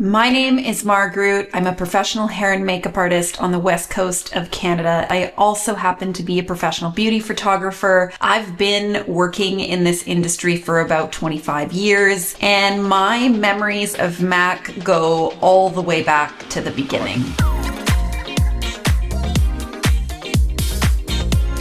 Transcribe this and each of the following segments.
My name is Margaret. I'm a professional hair and makeup artist on the west coast of Canada. I also happen to be a professional beauty photographer. I've been working in this industry for about 25 years, and my memories of MAC go all the way back to the beginning.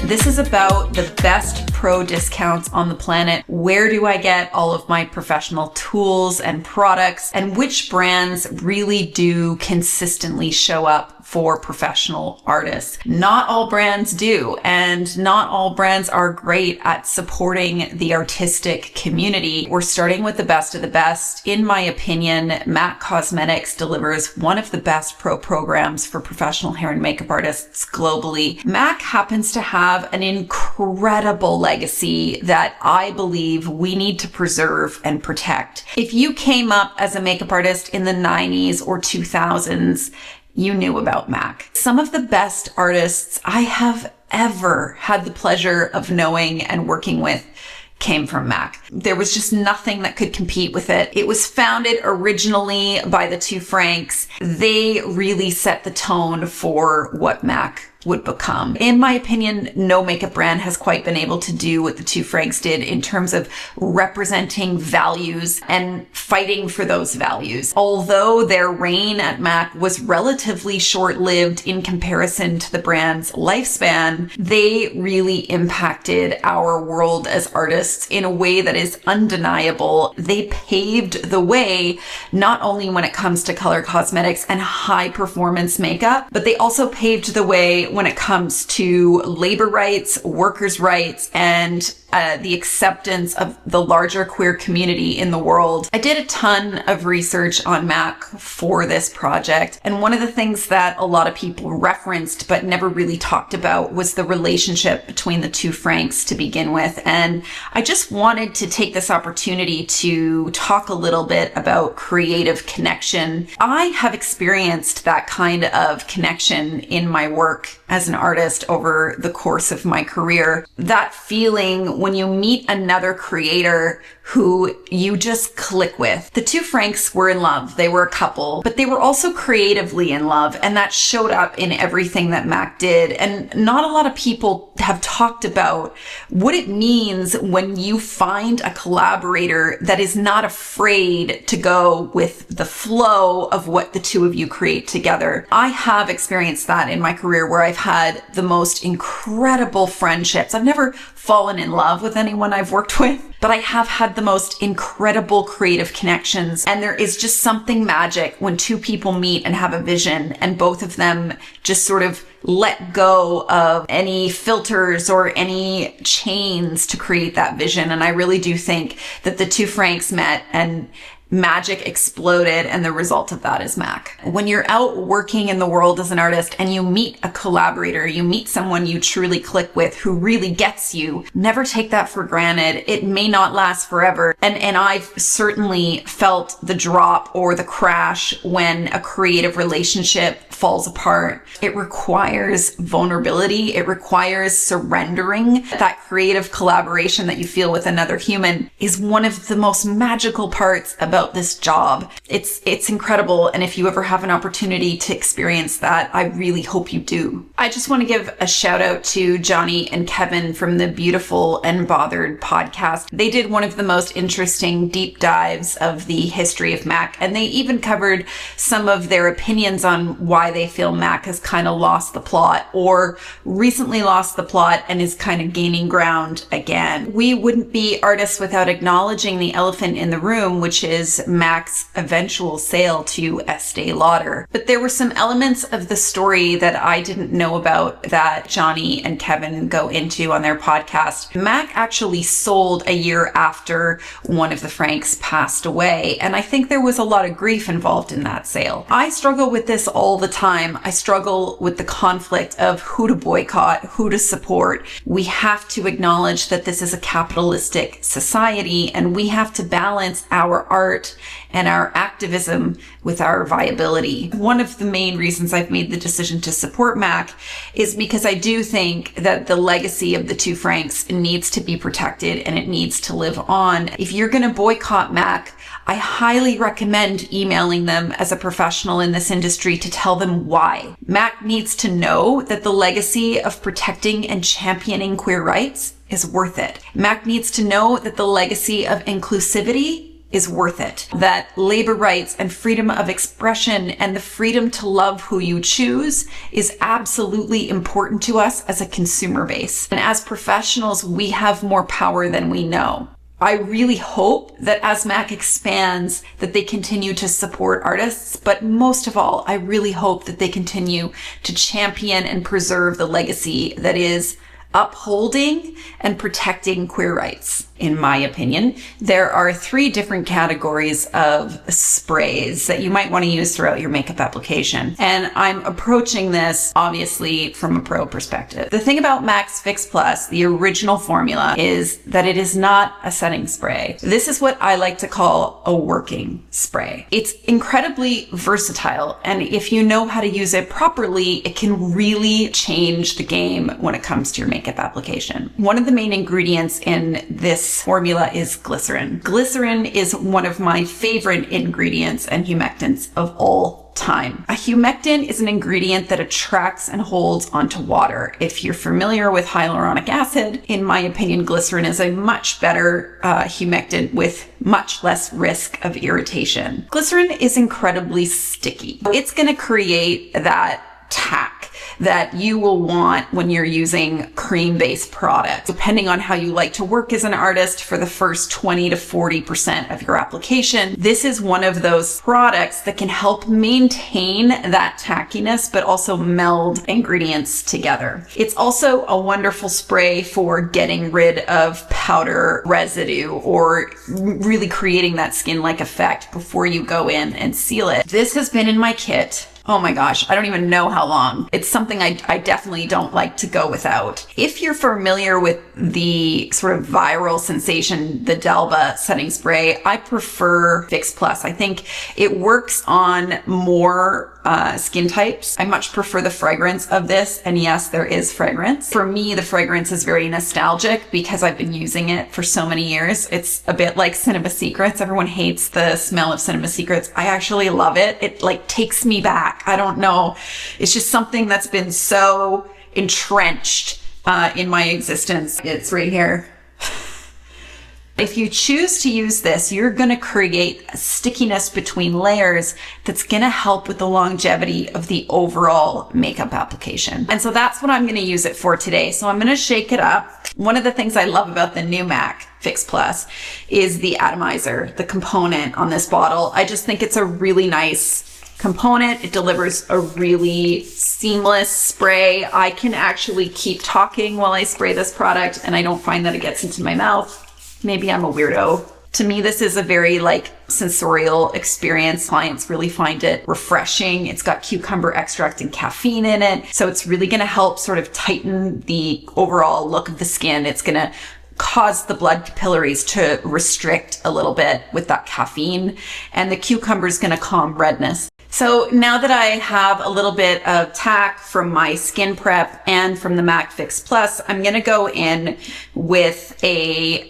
This is about the best pro discounts on the planet. Where do I get all of my professional tools and products, and which brands really do consistently show up for professional artists? Not all brands do, and not all brands are great at supporting the artistic community. We're starting with the best of the best. In my opinion, MAC Cosmetics delivers one of the best pro programs for professional hair and makeup artists globally. MAC happens to have an incredible legacy that I believe we need to preserve and protect. If you came up as a makeup artist in the 90s or 2000s, you knew about MAC. Some of the best artists I have ever had the pleasure of knowing and working with came from MAC. There was just nothing that could compete with it. It was founded originally by the two Franks. They really set the tone for what MAC would become. In my opinion, no makeup brand has quite been able to do what the two Franks did in terms of representing values and fighting for those values. Although their reign at MAC was relatively short-lived in comparison to the brand's lifespan, they really impacted our world as artists in a way that is undeniable. They paved the way, not only when it comes to color cosmetics and high performance makeup, but they also paved the way when it comes to labor rights, workers' rights, and the acceptance of the larger queer community in the world. I did a ton of research on MAC for this project, and one of the things that a lot of people referenced but never really talked about was the relationship between the two Franks to begin with. And I just wanted to take this opportunity to talk a little bit about creative connection. I have experienced that kind of connection in my work as an artist over the course of my career. That feeling when you meet another creator who you just click with. The two Franks were in love. They were a couple, but they were also creatively in love, and that showed up in everything that MAC did. And not a lot of people have talked about what it means when you find a collaborator that is not afraid to go with the flow of what the two of you create together. I have experienced that in my career where I've had the most incredible friendships. I've never fallen in love with anyone I've worked with, but I have had the most incredible creative connections. And there is just something magic when two people meet and have a vision, and both of them just sort of let go of any filters or any chains to create that vision. And I really do think that the two Franks met and magic exploded, and the result of that is MAC. When you're out working in the world as an artist and you meet a collaborator, you meet someone you truly click with who really gets you, never take that for granted. It may not last forever. And I've certainly felt the drop or the crash when a creative relationship falls apart. It requires vulnerability. It requires surrendering. That creative collaboration that you feel with another human is one of the most magical parts about this job. It's incredible. And if you ever have an opportunity to experience that, I really hope you do. I just want to give a shout out to Johnny and Kevin from the Beautiful and Bothered podcast. They did one of the most interesting deep dives of the history of MAC, and they even covered some of their opinions on why they feel MAC has kind of lost the plot or recently lost the plot and is kind of gaining ground again. We wouldn't be artists without acknowledging the elephant in the room, which is MAC's eventual sale to Estee Lauder. But there were some elements of the story that I didn't know about that Johnny and Kevin go into on their podcast. MAC actually sold a year after one of the Franks passed away, and I think there was a lot of grief involved in that sale. I struggle with this all the time. I struggle with the conflict of who to boycott, who to support. We have to acknowledge that this is a capitalistic society, and we have to balance our art heart and our activism with our viability. One of the main reasons I've made the decision to support MAC is because I do think that the legacy of the two Franks needs to be protected and it needs to live on. If you're going to boycott MAC, I highly recommend emailing them as a professional in this industry to tell them why. MAC needs to know that the legacy of protecting and championing queer rights is worth it. MAC needs to know that the legacy of inclusivity is worth it. That labor rights and freedom of expression and the freedom to love who you choose is absolutely important to us as a consumer base. And as professionals, we have more power than we know. I really hope that as MAC expands, that they continue to support artists, but most of all, I really hope that they continue to champion and preserve the legacy that is upholding and protecting queer rights. In my opinion, there are 3 different categories of sprays that you might want to use throughout your makeup application. And I'm approaching this obviously from a pro perspective. The thing about MAC's Fix Plus, the original formula, is that it is not a setting spray. This is what I like to call a working spray. It's incredibly versatile, and if you know how to use it properly, it can really change the game when it comes to your makeup application. One of the main ingredients in this formula is glycerin. Glycerin is one of my favorite ingredients and humectants of all time. A humectant is an ingredient that attracts and holds onto water. If you're familiar with hyaluronic acid, in my opinion, glycerin is a much better humectant with much less risk of irritation. Glycerin is incredibly sticky. It's going to create that tack that you will want when you're using cream-based products. Depending on how you like to work as an artist, for the first 20 to 40% of your application, this is one of those products that can help maintain that tackiness, but also meld ingredients together. It's also a wonderful spray for getting rid of powder residue or really creating that skin-like effect before you go in and seal it. This has been in my kit. Oh my gosh, I don't even know how long. It's something I definitely don't like to go without. If you're familiar with the sort of viral sensation, the Delba setting spray, I prefer Fix Plus. I think it works on more skin types. I much prefer the fragrance of this, and yes, there is fragrance. For me, the fragrance is very nostalgic because I've been using it for so many years. It's a bit like Cinema Secrets. Everyone hates the smell of Cinema Secrets. I actually love it. It like takes me back. I don't know. It's just something that's been so entrenched in my existence. It's right here. If you choose to use this, you're going to create a stickiness between layers that's going to help with the longevity of the overall makeup application. And so that's what I'm going to use it for today. So I'm going to shake it up. One of the things I love about the new MAC Fix Plus is the atomizer, the component on this bottle. I just think it's a really nice component. It delivers a really seamless spray. I can actually keep talking while I spray this product and I don't find that it gets into my mouth. Maybe I'm a weirdo. To me, this is a very sensorial experience. Clients really find it refreshing. It's got cucumber extract and caffeine in it. So it's really going to help sort of tighten the overall look of the skin. It's going to cause the blood capillaries to restrict a little bit with that caffeine. And the cucumber is going to calm redness. So now that I have a little bit of tack from my skin prep and from the MAC Fix Plus, I'm going to go in with a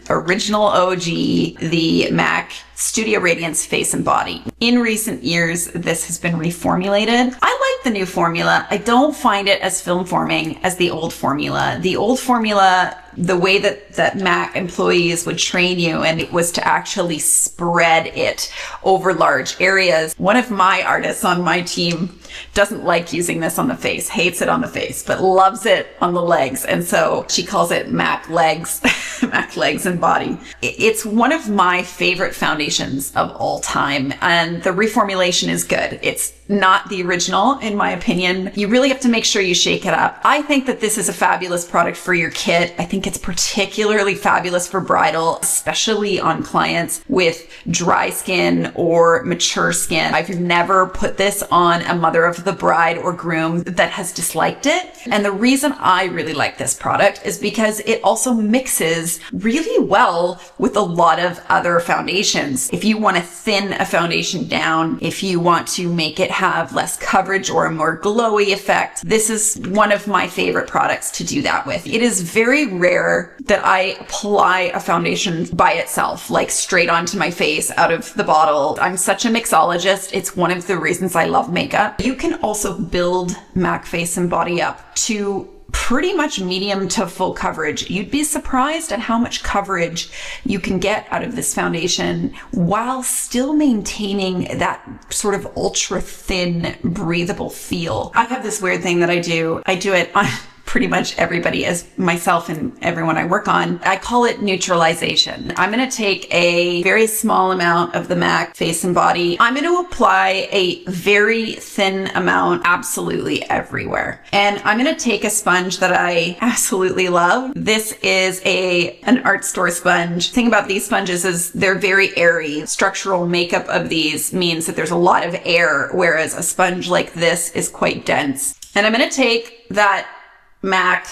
original OG, the MAC Studio Radiance Face and Body. In recent years, this has been reformulated. I like the new formula. I don't find it as film forming as the old formula. The old formula, the way that MAC employees would train you, and it was to actually spread it over large areas. One of my artists on my team doesn't like using this on the face, hates it on the face, but loves it on the legs. And so she calls it MAC Legs, MAC Legs and Body. It's one of my favorite foundations of all time. And the reformulation is good. It's not the original, in my opinion. You really have to make sure you shake it up. I think that this is a fabulous product for your kit. I think it's particularly fabulous for bridal, especially on clients with dry skin or mature skin. I've never put this on a mother of the bride or groom that has disliked it. And the reason I really like this product is because it also mixes really well with a lot of other foundations. foundations. If you want to thin a foundation down, if you want to make it have less coverage or a more glowy effect, this is one of my favorite products to do that with. It is very rare that I apply a foundation by itself, like straight onto my face out of the bottle. I'm such a mixologist. It's one of the reasons I love makeup. You can also build MAC face and body up to pretty much medium to full coverage. You'd be surprised at how much coverage you can get out of this foundation while still maintaining that sort of ultra thin, breathable feel. I have this weird thing that I do. I do it on pretty much everybody, as myself and everyone I work on. I call it neutralization. I'm going to take a very small amount of the MAC face and body. I'm going to apply a very thin amount absolutely everywhere. And I'm going to take a sponge that I absolutely love. This is an art store sponge. The thing about these sponges is they're very airy. Structural makeup of these means that there's a lot of air, whereas a sponge like this is quite dense. And I'm going to take that MAC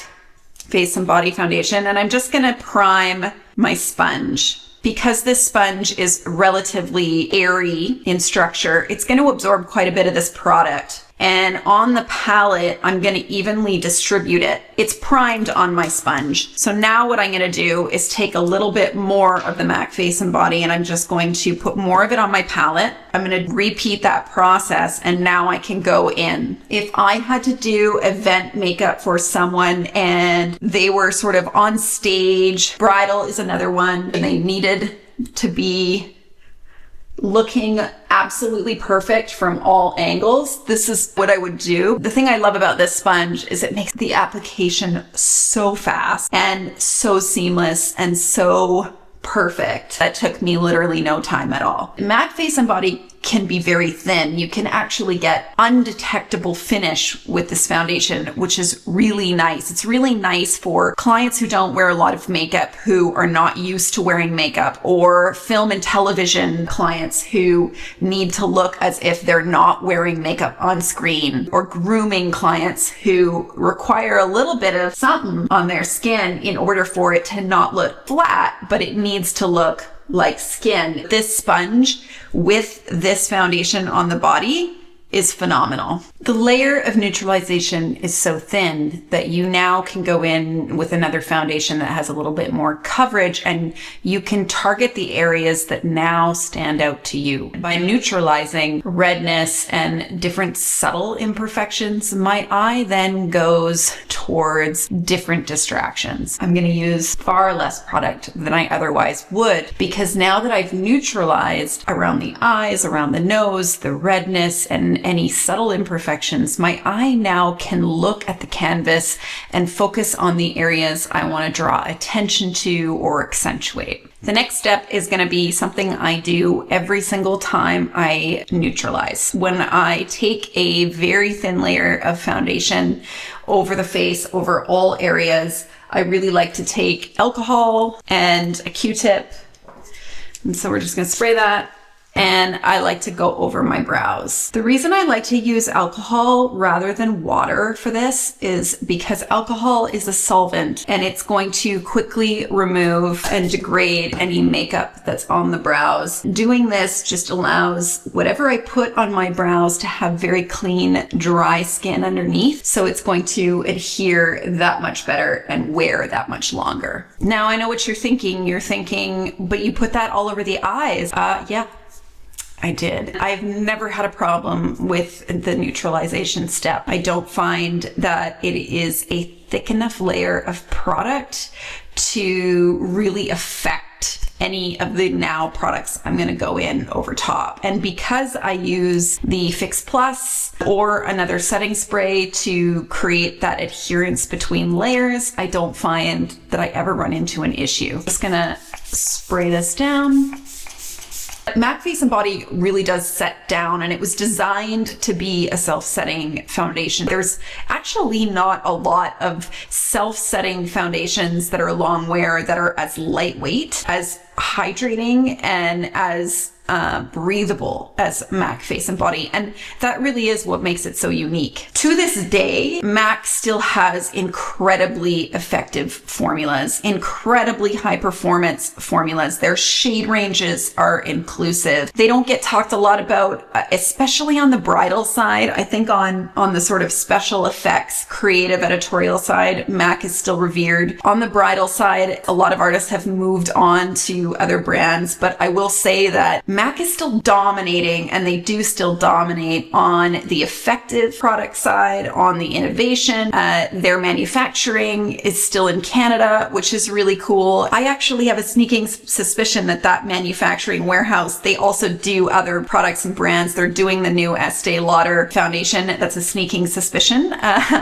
face and body foundation, and I'm just going to prime my sponge. Because this sponge is relatively airy in structure, it's going to absorb quite a bit of this product. And on the palette, I'm going to evenly distribute it. It's primed on my sponge. So now what I'm going to do is take a little bit more of the MAC face and body, and I'm just going to put more of it on my palette. I'm going to repeat that process, and now I can go in. If I had to do event makeup for someone and they were sort of on stage, bridal is another one, and they needed to be looking absolutely perfect from all angles, this is what I would do. The thing I love about this sponge is it makes the application so fast and so seamless and so perfect. That took me literally no time at all. MAC face and body can be very thin. You can actually get undetectable finish with this foundation, which is really nice. It's really nice for clients who don't wear a lot of makeup, who are not used to wearing makeup, or film and television clients who need to look as if they're not wearing makeup on screen, or grooming clients who require a little bit of something on their skin in order for it to not look flat, but it needs to look like skin. This sponge with this foundation on the body is phenomenal. The layer of neutralization is so thin that you now can go in with another foundation that has a little bit more coverage, and you can target the areas that now stand out to you. By neutralizing redness and different subtle imperfections, my eye then goes towards different distractions. I'm going to use far less product than I otherwise would, because now that I've neutralized around the eyes, around the nose, the redness, and any subtle imperfections, my eye now can look at the canvas and focus on the areas I want to draw attention to or accentuate. The next step is going to be something I do every single time I neutralize. When I take a very thin layer of foundation over the face, over all areas, I really like to take alcohol and a Q-tip. And so we're just going to spray that. And I like to go over my brows. The reason I like to use alcohol rather than water for this is because alcohol is a solvent, and it's going to quickly remove and degrade any makeup that's on the brows. Doing this just allows whatever I put on my brows to have very clean, dry skin underneath. So it's going to adhere that much better and wear that much longer. Now I know what you're thinking. You're thinking, but you put that all over the eyes. Yeah. I did. I've never had a problem with the neutralization step. I don't find that it is a thick enough layer of product to really affect any of the now products I'm going to go in over top. And because I use the Fix Plus or another setting spray to create that adherence between layers, I don't find that I ever run into an issue. Just gonna spray this down. MAC Face and Body really does set down, and it was designed to be a self-setting foundation. There's actually not a lot of self-setting foundations that are long wear that are as lightweight, as hydrating, and as breathable as MAC Face and Body. And that really is what makes it so unique. To this day, MAC still has incredibly effective formulas, incredibly high performance formulas. Their shade ranges are inclusive. They don't get talked a lot about, especially on the bridal side. I think on the sort of special effects, creative editorial side, MAC is still revered. On the bridal side, a lot of artists have moved on to other brands, but I will say that MAC is still dominating, and they do still dominate on the effective product side, on the innovation. Their manufacturing is still in Canada, which is really cool. I actually have a sneaking suspicion that manufacturing warehouse, they also do other products and brands. They're doing the new Estee Lauder foundation. That's a sneaking suspicion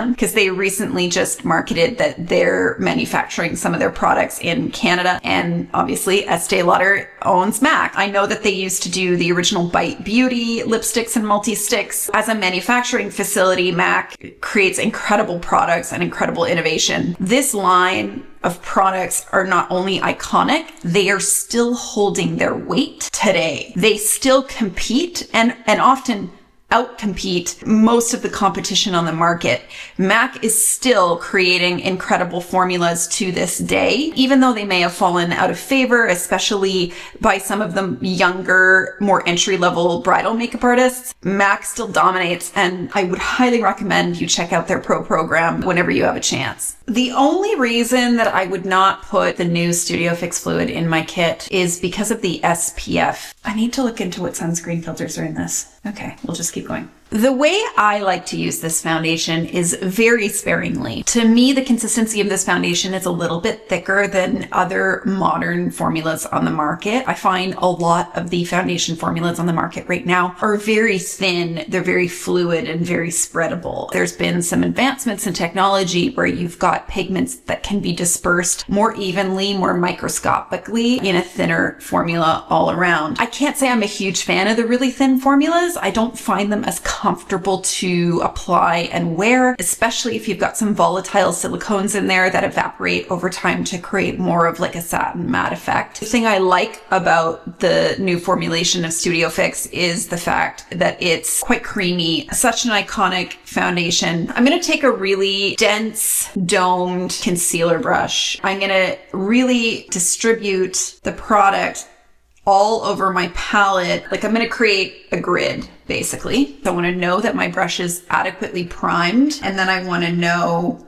because they recently just marketed that they're manufacturing some of their products in Canada, and obviously Estee Lauder owns MAC. I know that they used to do the original Bite Beauty lipsticks and multi-sticks. As a manufacturing facility, MAC creates incredible products and incredible innovation. This line of products are not only iconic, they are still holding their weight today. They still compete and often outcompete most of the competition on the market. MAC is still creating incredible formulas to this day, even though they may have fallen out of favor, especially by some of the younger, more entry-level bridal makeup artists. MAC still dominates, and I would highly recommend you check out their pro program whenever you have a chance. The only reason that I would not put the new Studio Fix Fluid in my kit is because of the SPF. I need to look into what sunscreen filters are in this. Okay, we'll just keep going. The way I like to use this foundation is very sparingly. To me, the consistency of this foundation is a little bit thicker than other modern formulas on the market. I find a lot of the foundation formulas on the market right now are very thin, they're very fluid and very spreadable. There's been some advancements in technology where you've got pigments that can be dispersed more evenly, more microscopically in a thinner formula all around. I can't say I'm a huge fan of the really thin formulas. I don't find them as comfortable to apply and wear, especially if you've got some volatile silicones in there that evaporate over time to create more of like a satin matte effect. The thing I like about the new formulation of Studio Fix is the fact that it's quite creamy, such an iconic foundation. I'm going to take a really dense domed concealer brush. I'm going to really distribute the product all over my palette. Like, I'm going to create a grid, basically. So I want to know that my brush is adequately primed, and then I want to know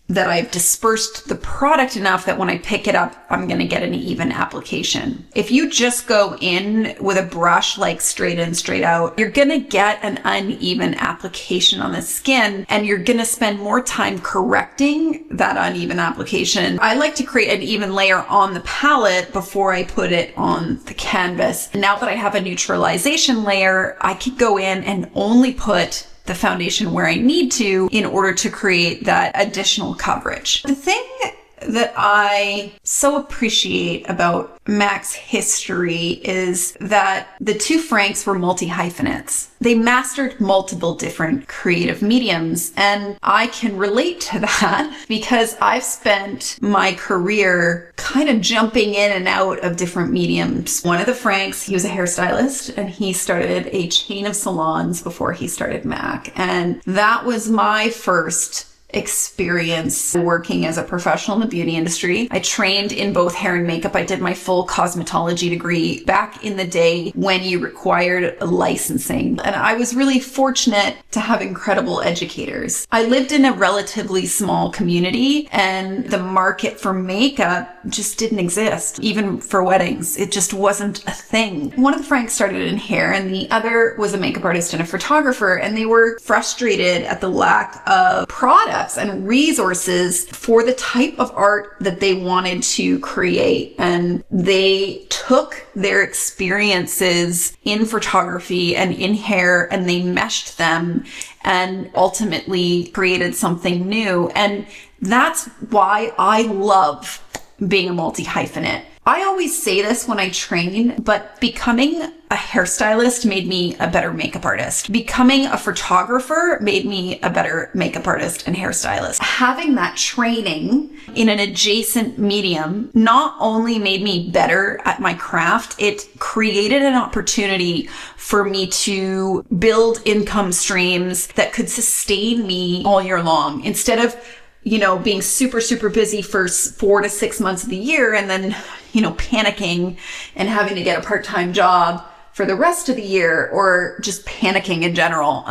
that I've dispersed the product enough that when I pick it up, I'm going to get an even application. If you just go in with a brush like straight in, straight out, you're going to get an uneven application on the skin, and you're going to spend more time correcting that uneven application. I like to create an even layer on the palette before I put it on the canvas. Now that I have a neutralization layer, I can go in and only put the foundation where I need to in order to create that additional coverage. The thing that I so appreciate about MAC's history is that the two Franks were multi-hyphenates. They mastered multiple different creative mediums, and I can relate to that because I've spent my career kind of jumping in and out of different mediums. One of the Franks, he was a hairstylist, and he started a chain of salons before he started MAC, and that was my first experience working as a professional in the beauty industry. I trained in both hair and makeup. I did my full cosmetology degree back in the day when you required licensing. And I was really fortunate to have incredible educators. I lived in a relatively small community, and the market for makeup just didn't exist. Even for weddings, it just wasn't a thing. One of the Franks started in hair, and the other was a makeup artist and a photographer, and they were frustrated at the lack of products and resources for the type of art that they wanted to create. And they took their experiences in photography and in hair, and they meshed them and ultimately created something new. And that's why I love being a multi-hyphenate. I always say this when I train, but becoming a hairstylist made me a better makeup artist. Becoming a photographer made me a better makeup artist and hairstylist. Having that training in an adjacent medium not only made me better at my craft, it created an opportunity for me to build income streams that could sustain me all year long instead of being super, super busy for 4 to 6 months of the year and then, panicking and having to get a part-time job for the rest of the year or just panicking in general.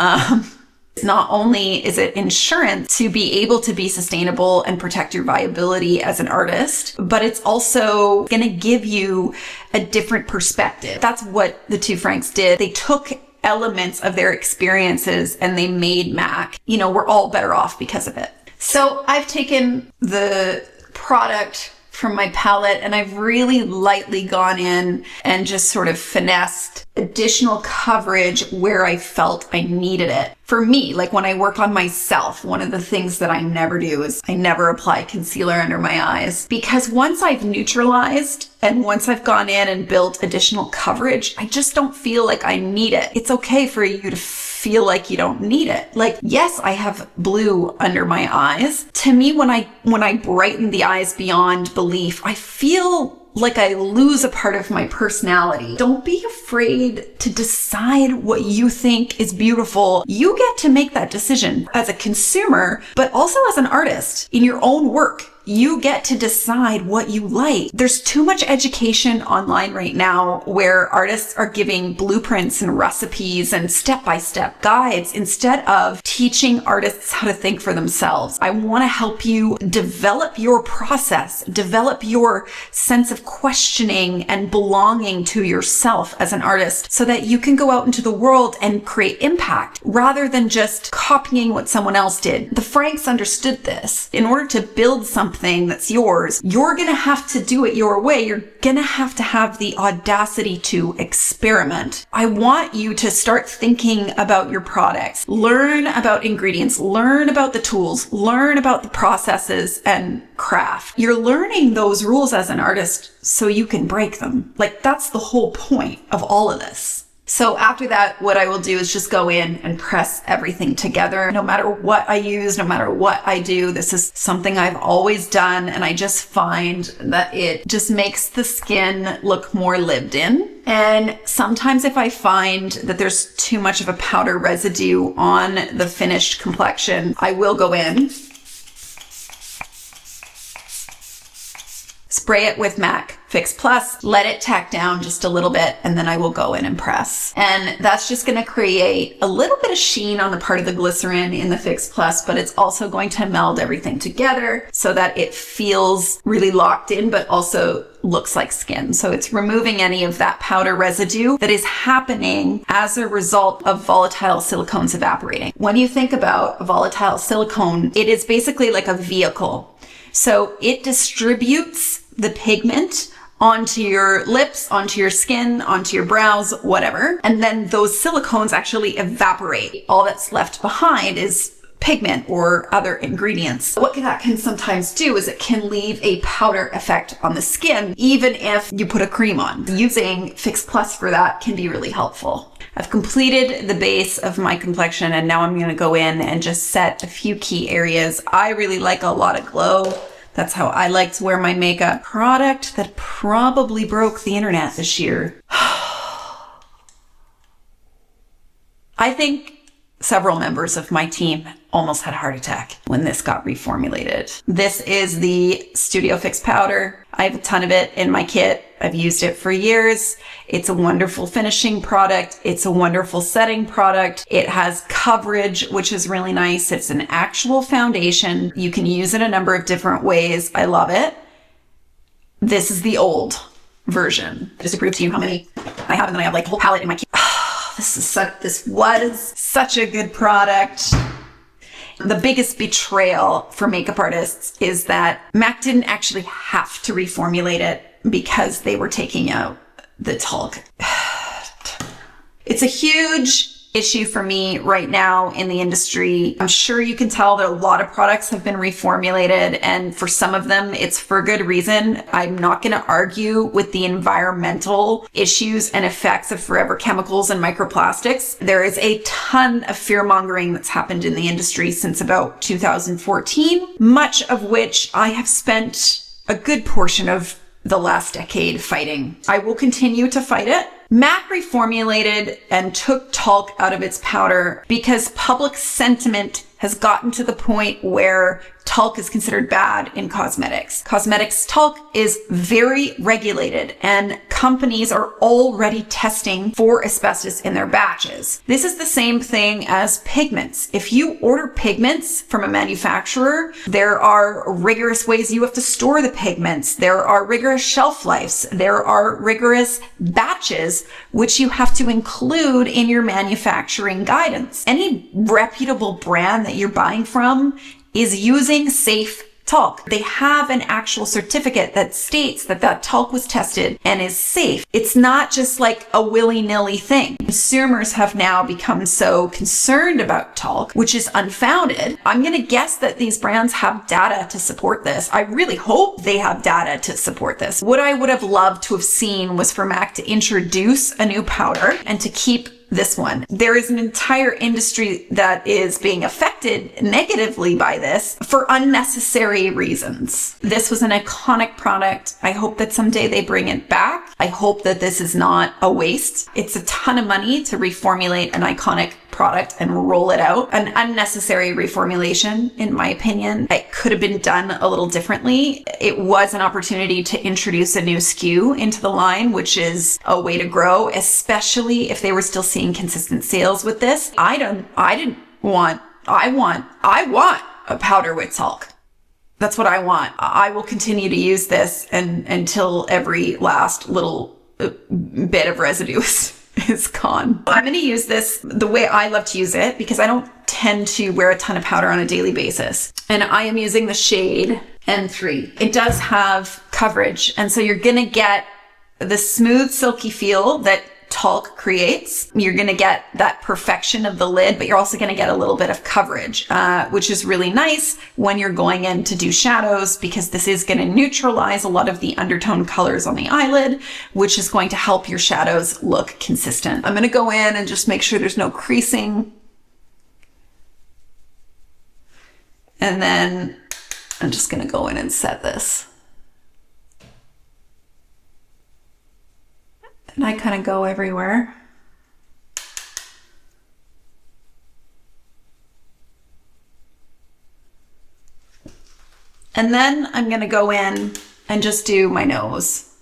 Not only is it insurance to be able to be sustainable and protect your viability as an artist, but it's also going to give you a different perspective. That's what the two Franks did. They took elements of their experiences and they made MAC. We're all better off because of it. So I've taken the product from my palette and I've really lightly gone in and just sort of finessed additional coverage where I felt I needed it. For me, like when I work on myself, one of the things that I never do is I never apply concealer under my eyes, because once I've neutralized and once I've gone in and built additional coverage, I just don't feel like I need it. It's okay for you to feel like you don't need it. Like, yes, I have blue under my eyes. To me, when I brighten the eyes beyond belief, I feel like I lose a part of my personality. Don't be afraid to decide what you think is beautiful. You get to make that decision as a consumer, but also as an artist in your own work. You get to decide what you like. There's too much education online right now where artists are giving blueprints and recipes and step-by-step guides instead of teaching artists how to think for themselves. I want to help you develop your process, develop your sense of questioning and belonging to yourself as an artist so that you can go out into the world and create impact rather than just copying what someone else did. The Franks understood this. In order to build something that's yours, you're going to have to do it your way. You're going to have the audacity to experiment. I want you to start thinking about your products, learn about ingredients, learn about the tools, learn about the processes and craft. You're learning those rules as an artist so you can break them. Like, that's the whole point of all of this. So after that, what I will do is just go in and press everything together. No matter what I use, no matter what I do, this is something I've always done. And I just find that it just makes the skin look more lived in. And sometimes if I find that there's too much of a powder residue on the finished complexion, I will go in, spray it with MAC Fix Plus, let it tack down just a little bit, and then I will go in and press. And that's just going to create a little bit of sheen on the part of the glycerin in the Fix Plus, but it's also going to meld everything together so that it feels really locked in, but also looks like skin. So it's removing any of that powder residue that is happening as a result of volatile silicones evaporating. When you think about volatile silicone, it is basically like a vehicle. So it distributes the pigment onto your lips, onto your skin, onto your brows, whatever. And then those silicones actually evaporate. All that's left behind is pigment or other ingredients. What that can sometimes do is it can leave a powder effect on the skin, even if you put a cream on. Using Fix Plus for that can be really helpful. I've completed the base of my complexion and now I'm going to go in and just set a few key areas. I really like a lot of glow. That's how I like to wear my makeup. Product that probably broke the internet this year. I think several members of my team almost had a heart attack when this got reformulated. This is the Studio Fix powder. I have a ton of it in my kit. I've used it for years. It's a wonderful finishing product. It's a wonderful setting product. It has coverage, which is really nice. It's an actual foundation. You can use it a number of different ways. I love it. This is the old version. Just to prove to you how many I have, and then I have like the whole palette in my kit. This was such a good product. The biggest betrayal for makeup artists is that MAC didn't actually have to reformulate it because they were taking out the talc. It's a huge issue for me right now in the industry. I'm sure you can tell that a lot of products have been reformulated, and for some of them, it's for good reason. I'm not going to argue with the environmental issues and effects of forever chemicals and microplastics. There is a ton of fear-mongering that's happened in the industry since about 2014, much of which I have spent a good portion of the last decade fighting. I will continue to fight it. MAC reformulated and took talc out of its powder because public sentiment has gotten to the point where talc is considered bad in cosmetics. Cosmetics talc is very regulated, and companies are already testing for asbestos in their batches. This is the same thing as pigments. If you order pigments from a manufacturer, there are rigorous ways you have to store the pigments. There are rigorous shelf lives. There are rigorous batches which you have to include in your manufacturing guidance. Any reputable brand that you're buying from is using safe talc. They have an actual certificate that states that that talc was tested and is safe. It's not just like a willy-nilly thing. Consumers have now become so concerned about talc, which is unfounded. I'm going to guess that these brands have data to support this. I really hope they have data to support this. What I would have loved to have seen was for MAC to introduce a new powder and to keep this one. There is an entire industry that is being affected negatively by this for unnecessary reasons. This was an iconic product. I hope that someday they bring it back. I hope that this is not a waste. It's a ton of money to reformulate an iconic product and roll it out. An unnecessary reformulation, in my opinion. It could have been done a little differently. It was an opportunity to introduce a new SKU into the line, which is a way to grow, especially if they were still seeing consistent sales with this. I want a powder with talc. That's what I want. I will continue to use this until every last little bit of residue is gone. I'm going to use this the way I love to use it because I don't tend to wear a ton of powder on a daily basis. And I am using the shade N3. It does have coverage. And so you're going to get the smooth, silky feel that talc creates. You're going to get that perfection of the lid, but you're also going to get a little bit of coverage, which is really nice when you're going in to do shadows, because this is going to neutralize a lot of the undertone colors on the eyelid, which is going to help your shadows look consistent. I'm going to go in and just make sure there's no creasing. And then I'm just going to go in and set this. And I kind of go everywhere. And then I'm going to go in and just do my nose.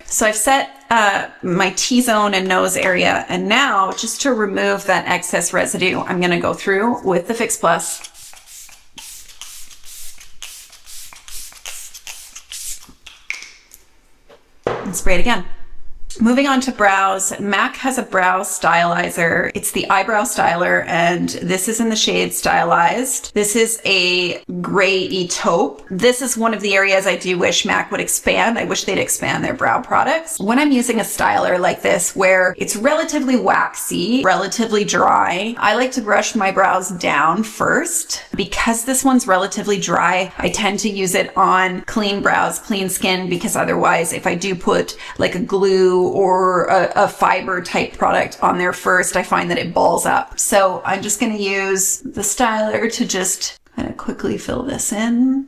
So I've set my T-zone and nose area. And now, just to remove that excess residue, I'm going to go through with the Fix Plus. And spray it again. Moving on to brows, MAC has a brow stylizer. It's the eyebrow styler, and this is in the shade Stylized. This is a gray taupe. This is one of the areas I do wish MAC would expand. I wish they'd expand their brow products. When I'm using a styler like this, where it's relatively waxy, relatively dry, I like to brush my brows down first. Because this one's relatively dry, I tend to use it on clean brows, clean skin, because otherwise, if I do put like a glue or a fiber type product on there first, I find that it balls up. So I'm just going to use the styler to just kind of quickly fill this in.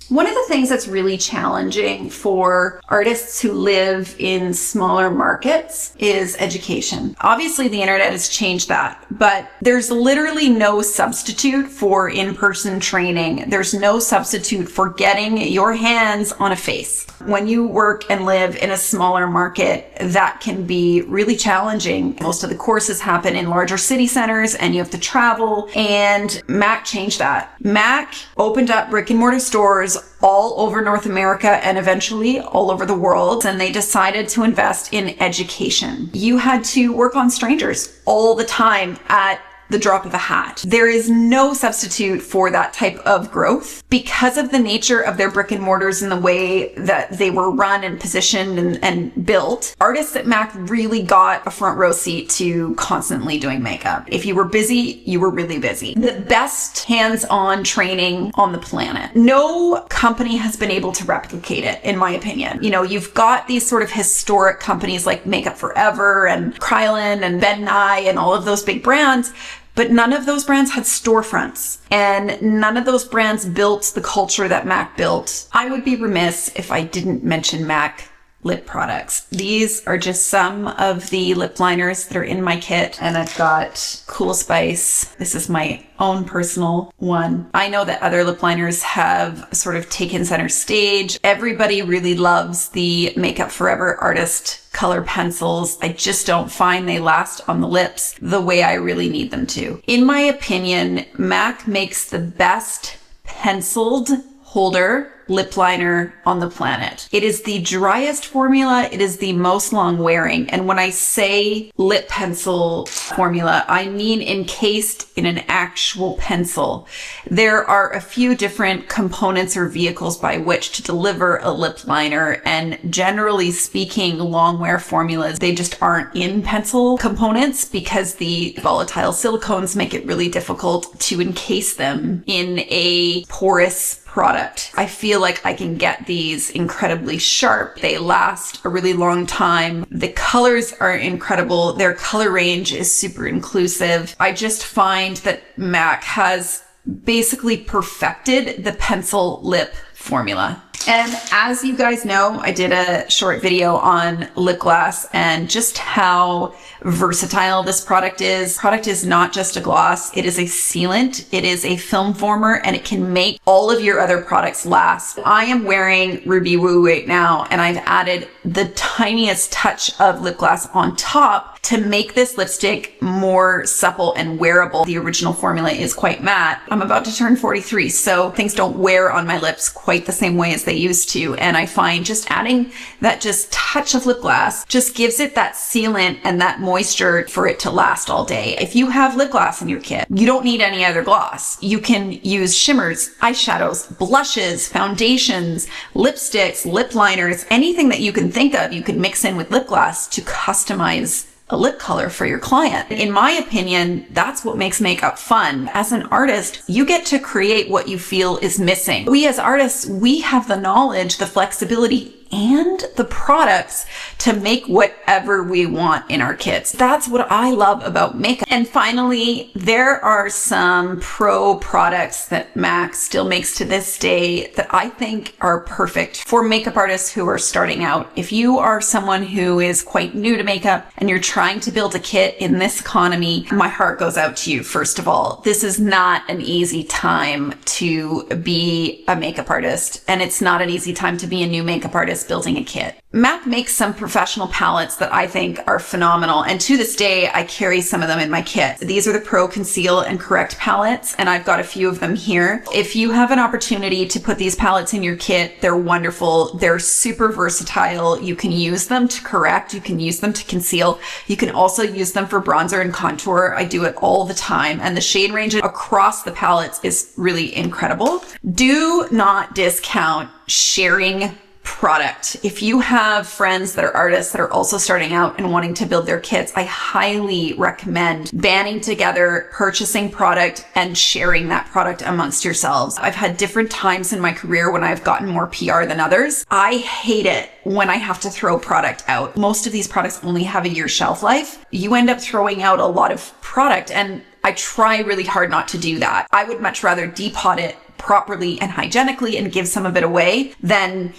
One of the things that's really challenging for artists who live in smaller markets is education. Obviously, the internet has changed that, but there's literally no substitute for in-person training. There's no substitute for getting your hands on a face. When you work and live in a smaller market, that can be really challenging. Most of the courses happen in larger city centers and you have to travel, and MAC changed that. MAC opened up brick and mortar stores all over North America and eventually all over the world, and they decided to invest in education. You had to work on strangers all the time at the drop of a hat. There is no substitute for that type of growth because of the nature of their brick and mortars and the way that they were run and positioned and built. Artists at MAC really got a front row seat to constantly doing makeup. If you were busy, you were really busy. The best hands-on training on the planet. No company has been able to replicate it, in my opinion. You know, you've got these sort of historic companies like Makeup Forever and Krylon and Ben Nye and all of those big brands, but none of those brands had storefronts, and none of those brands built the culture that MAC built. I would be remiss if I didn't mention MAC lip products. These are just some of the lip liners that are in my kit, and I've got Cool Spice. This is my own personal one. I know that other lip liners have sort of taken center stage. Everybody really loves the Makeup Forever Artist color pencils. I just don't find they last on the lips the way I really need them to. In my opinion, MAC makes the best penciled holder lip liner on the planet. It is the driest formula. It is the most long wearing. And when I say lip pencil formula, I mean encased in an actual pencil. There are a few different components or vehicles by which to deliver a lip liner. And generally speaking, long wear formulas, they just aren't in pencil components because the volatile silicones make it really difficult to encase them in a porous product. I feel like I can get these incredibly sharp. They last a really long time. The colors are incredible. Their color range is super inclusive. I just find that MAC has basically perfected the pencil lip formula. And as you guys know, I did a short video on lip gloss and just how versatile this product is. Product is not just a gloss. It is a sealant. It is a film former, and it can make all of your other products last. I am wearing Ruby Woo right now, and I've added the tiniest touch of lip gloss on top to make this lipstick more supple and wearable. The original formula is quite matte. I'm about to turn 43, so things don't wear on my lips quite the same way as they used to. And I find just adding that just touch of lip gloss just gives it that sealant and that moisture for it to last all day. If you have lip gloss in your kit, you don't need any other gloss. You can use shimmers, eyeshadows, blushes, foundations, lipsticks, lip liners, anything that you can think of, you can mix in with lip gloss to customize a lip color for your client. In my opinion, that's what makes makeup fun. As an artist, you get to create what you feel is missing. We as artists, we have the knowledge, the flexibility, and the products to make whatever we want in our kits. That's what I love about makeup. And finally, there are some pro products that MAC still makes to this day that I think are perfect for makeup artists who are starting out. If you are someone who is quite new to makeup and you're trying to build a kit in this economy, my heart goes out to you, first of all. This is not an easy time to be a makeup artist, and it's not an easy time to be a new makeup artist building a kit. MAC makes some professional palettes that I think are phenomenal, and to this day I carry some of them in my kit. These are the Pro Conceal and Correct palettes, and I've got a few of them here. If you have an opportunity to put these palettes in your kit, they're wonderful. They're super versatile. You can use them to correct, you can use them to conceal, you can also use them for bronzer and contour. I do it all the time, and the shade range across the palettes is really incredible. Do not discount sharing product. If you have friends that are artists that are also starting out and wanting to build their kits, I highly recommend banding together, purchasing product, and sharing that product amongst yourselves. I've had different times in my career when I've gotten more PR than others. I hate it when I have to throw product out. Most of these products only have a year shelf life. You end up throwing out a lot of product, and I try really hard not to do that. I would much rather depot it properly and hygienically and give some of it away than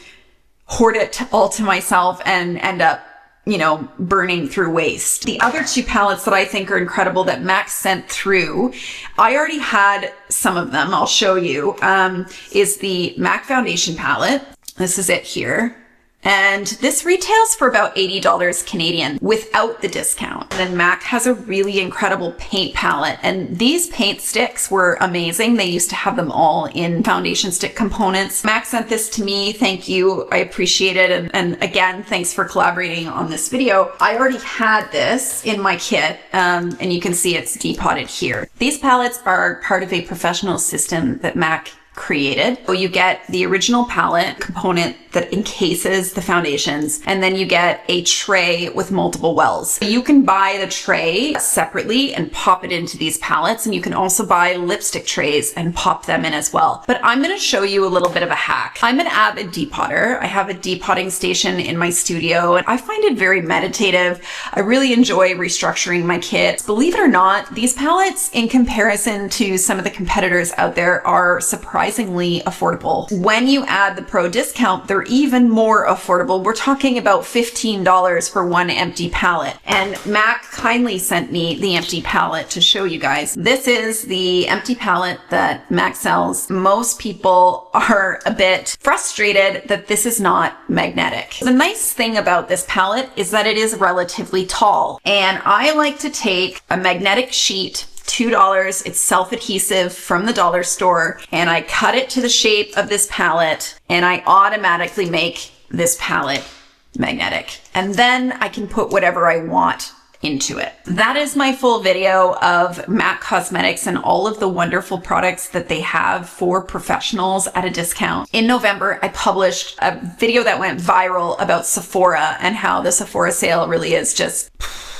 hoard it all to myself and end up, burning through waste. The other two palettes that I think are incredible that MAC sent through, I already had some of them, I'll show you, is the MAC Foundation palette. This is it here. And this retails for about $80 Canadian without the discount. And then MAC has a really incredible paint palette, and these paint sticks were amazing. They used to have them all in foundation stick components. MAC sent this to me. Thank you. I appreciate it. And again, thanks for collaborating on this video. I already had this in my kit, and you can see it's depotted here. These palettes are part of a professional system that MAC created. So you get the original palette component that encases the foundations, and then you get a tray with multiple wells. You can buy the tray separately and pop it into these palettes, and you can also buy lipstick trays and pop them in as well. But I'm going to show you a little bit of a hack. I'm an avid depotter. I have a depotting station in my studio, and I find it very meditative. I really enjoy restructuring my kit. Believe it or not, these palettes, in comparison to some of the competitors out there, are surprisingly affordable. When you add the pro discount, they're even more affordable. We're talking about $15 for one empty palette. And MAC kindly sent me the empty palette to show you guys. This is the empty palette that MAC sells. Most people are a bit frustrated that this is not magnetic. The nice thing about this palette is that it is relatively tall, and I like to take a magnetic sheet, $2. It's self-adhesive from the dollar store, and I cut it to the shape of this palette, and I automatically make this palette magnetic. And then I can put whatever I want into it. That is my full video of MAC Cosmetics and all of the wonderful products that they have for professionals at a discount. In November, I published a video that went viral about Sephora and how the Sephora sale really is just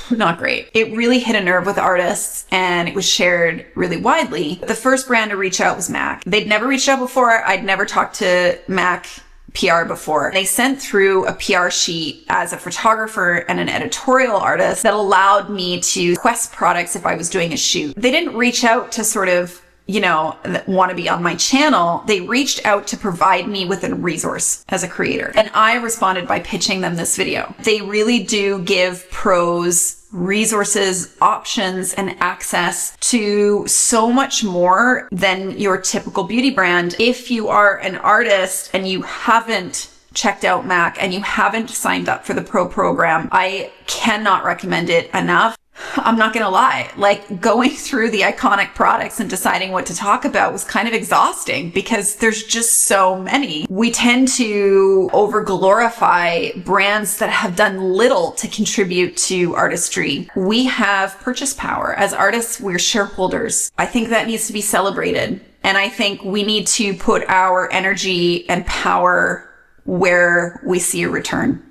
not great. It really hit a nerve with artists, and it was shared really widely. The first brand to reach out was MAC. They'd never reached out before. I'd never talked to MAC PR before. They sent through a PR sheet as a photographer and an editorial artist that allowed me to request products if I was doing a shoot. They didn't reach out to sort of, you know, want to be on my channel. They reached out to provide me with a resource as a creator. And I responded by pitching them this video. They really do give pros resources, options, and access to so much more than your typical beauty brand. If you are an artist and you haven't checked out MAC and you haven't signed up for the pro program, I cannot recommend it enough. I'm not gonna lie, like going through the iconic products and deciding what to talk about was kind of exhausting because there's just so many. We tend to over glorify brands that have done little to contribute to artistry. We have purchase power. As artists, we're shareholders. I think that needs to be celebrated. And I think we need to put our energy and power where we see a return.